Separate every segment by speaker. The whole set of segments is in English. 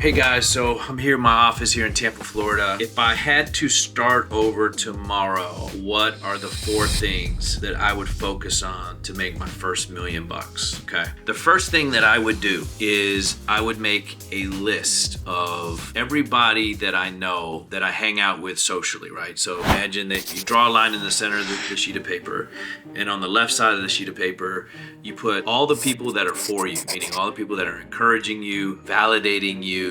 Speaker 1: Hey guys, so I'm here in my office here in Tampa, Florida. If I had to start over tomorrow, what are the 4 things that I would focus on to make my first $1 million? Okay. The first thing that I would do is I would make a list of everybody that I know that I hang out with socially, right? So imagine that you draw a line in the center of the sheet of paper, and on the left side of the sheet of paper, you put all the people that are for you, meaning all the people that are encouraging you, validating you,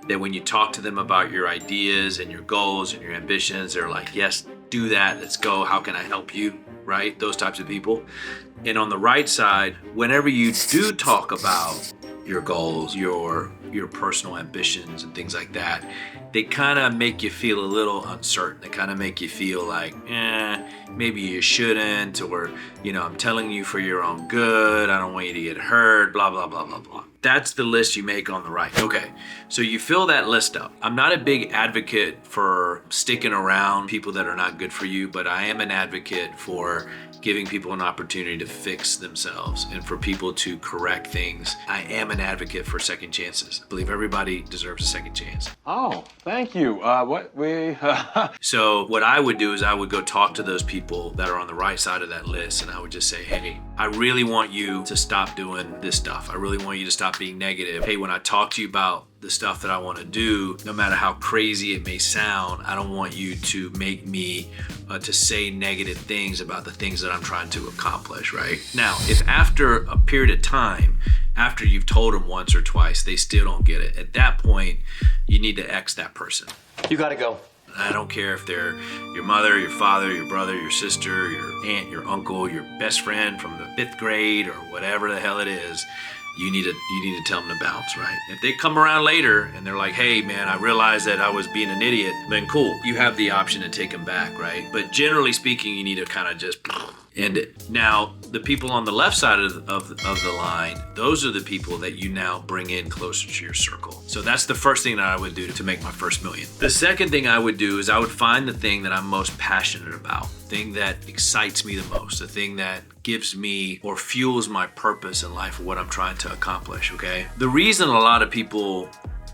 Speaker 1: that when you talk to them about your ideas and your goals and your ambitions, they're like, yes, do that, let's go, how can I help you, right? Those types of people. And on the right side, whenever you do talk about your goals, your personal ambitions and things like that, they kind of make you feel a little uncertain. They kind of make you feel like, maybe you shouldn't, or, I'm telling you for your own good, I don't want you to get hurt, blah, blah, blah, blah, blah. That's the list you make on the right. Okay, so you fill that list up. I'm not a big advocate for sticking around people that are not good for you, but I am an advocate for giving people an opportunity to fix themselves and for people to correct things. I am an advocate for second chances. I believe everybody deserves a second chance.
Speaker 2: Oh, thank you.
Speaker 1: So what I would do is I would go talk to those people that are on the right side of that list, and I would just say, hey, I really want you to stop doing this stuff. I really want you to stop being negative. Hey, when I talk to you about the stuff that I want to do, no matter how crazy it may sound, I don't want you to make me to say negative things about the things that I'm trying to accomplish, right? Now, if after a period of time, after you've told them once or twice, they still don't get it, at that point, you need to X that person.
Speaker 3: You gotta go.
Speaker 1: I don't care if they're your mother, your father, your brother, your sister, your aunt, your uncle, your best friend from the 5th grade, or whatever the hell it is. You need to tell them to bounce, right? If they come around later and they're like, hey man, I realized that I was being an idiot, then cool. You have the option to take them back, right? But generally speaking, you need to kind of just end it. Now, the people on the left side of the line, those are the people that you now bring in closer to your circle. So that's the first thing that I would do to make my first $1 million. The second thing I would do is I would find the thing that I'm most passionate about, the thing that excites me the most, the thing that gives me or fuels my purpose in life of what I'm trying to accomplish, okay? The reason a lot of people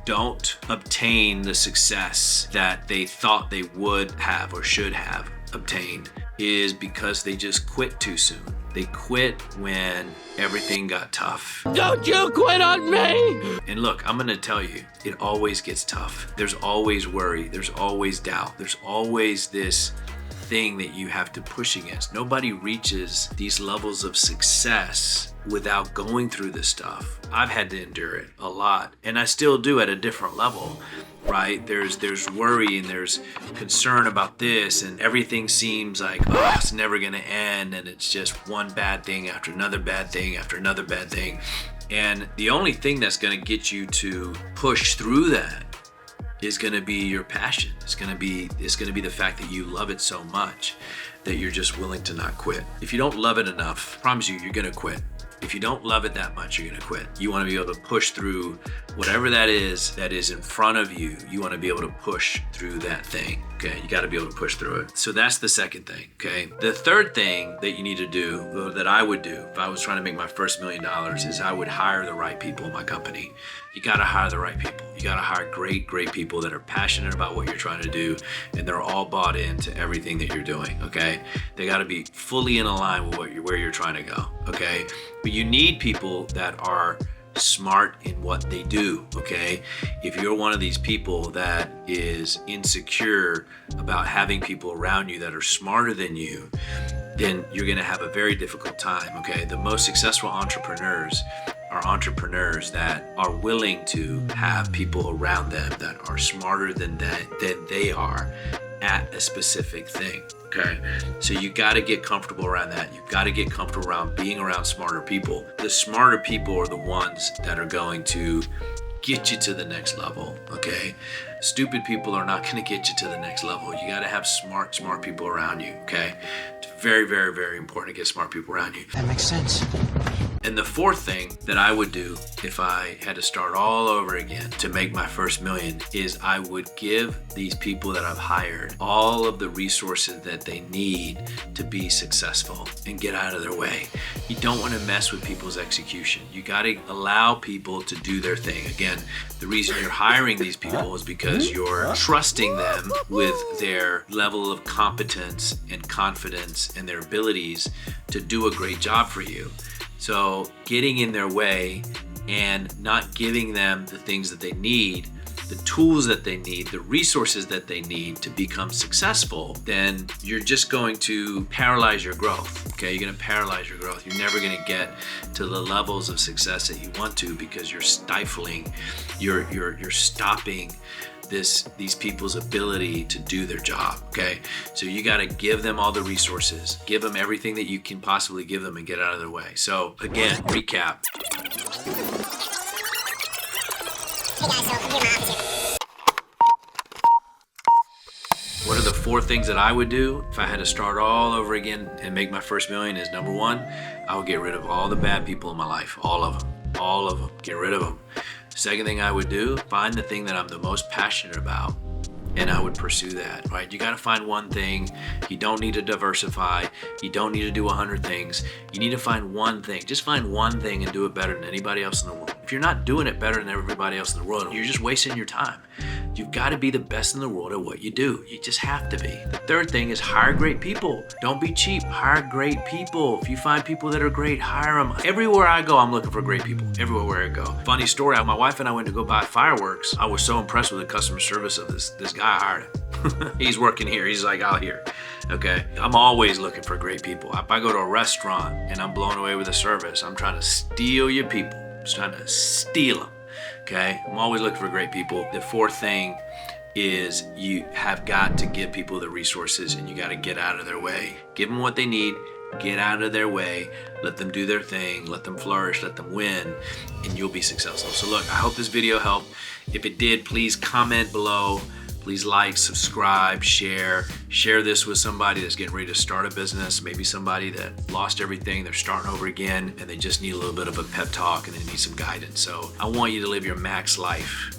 Speaker 1: don't obtain the success that they thought they would have or should have obtained is because they just quit too soon. They quit when everything got tough.
Speaker 3: Don't you quit on me!
Speaker 1: And look, I'm gonna tell you, it always gets tough. There's always worry, there's always doubt, there's always this thing that you have to push against. Nobody reaches these levels of success without going through this stuff. I've had to endure it a lot, and I still do at a different level, right? There's worry and there's concern about this, and everything seems like, oh, it's never gonna end, and it's just one bad thing after another bad thing after another bad thing. And the only thing that's gonna get you to push through that is gonna be your passion. It's gonna be the fact that you love it so much that you're just willing to not quit. If you don't love it enough, I promise you're gonna quit. If you don't love it that much, you're gonna quit. You wanna be able to push through whatever that is in front of you. You wanna be able to push through that thing, okay? You gotta be able to push through it. So that's the second thing, okay? The third thing that you need to do, or that I would do if I was trying to make my first $1 million, is I would hire the right people in my company. You gotta hire the right people. You gotta hire great people that are passionate about what you're trying to do, and they're all bought into everything that you're doing, okay? They gotta be fully in line with where you're trying to go, okay? But you need people that are smart in what they do, okay? If you're one of these people that is insecure about having people around you that are smarter than you, then you're gonna have a very difficult time, okay? The most successful entrepreneurs are entrepreneurs that are willing to have people around them that are smarter than they are at a specific thing, okay? So you gotta get comfortable around that. You've gotta get comfortable around being around smarter people. The smarter people are the ones that are going to get you to the next level, okay? Stupid people are not gonna get you to the next level. You gotta have smart people around you, okay? It's very important to get smart people around you.
Speaker 3: That makes sense.
Speaker 1: And the fourth thing that I would do if I had to start all over again to make my first million is I would give these people that I've hired all of the resources that they need to be successful and get out of their way. You don't want to mess with people's execution. You got to allow people to do their thing. Again, the reason you're hiring these people is because you're trusting them with their level of competence and confidence and their abilities to do a great job for you. So getting in their way and not giving them the things that they need, the tools that they need, the resources that they need to become successful, then you're just going to paralyze your growth. Okay, you're going to paralyze your growth. You're never going to get to the levels of success that you want to because you're stifling, you're stopping these people's ability to do their job. Okay, so you got to give them all the resources, give them everything that you can possibly give them, and get out of their way. So again, recap. What are the four things that I would do if I had to start all over again and make my first million? Is number one, I would get rid of all the bad people in my life, all of them, get rid of them. Second thing I would do, find the thing that I'm the most passionate about, and I would pursue that, right? You gotta find one thing. You don't need to diversify. You don't need to do 100 things. You need to find one thing. Just find one thing and do it better than anybody else in the world. If you're not doing it better than everybody else in the world, you're just wasting your time. You've got to be the best in the world at what you do. You just have to be. The third thing is hire great people. Don't be cheap. Hire great people. If you find people that are great, hire them. Everywhere I go, I'm looking for great people. Everywhere I go. Funny story, my wife and I went to go buy fireworks. I was so impressed with the customer service of this guy. I hired him. He's working here. He's like out here. Okay. I'm always looking for great people. If I go to a restaurant and I'm blown away with the service, I'm trying to steal your people. I'm just trying to steal them. Okay, I'm always looking for great people. The fourth thing is you have got to give people the resources and you got to get out of their way. Give them what they need, get out of their way, let them do their thing, let them flourish, let them win, and you'll be successful. So look, I hope this video helped. If it did, please comment below. Please like, subscribe, share this with somebody that's getting ready to start a business, maybe somebody that lost everything, they're starting over again, and they just need a little bit of a pep talk and they need some guidance. So I want you to live your max life.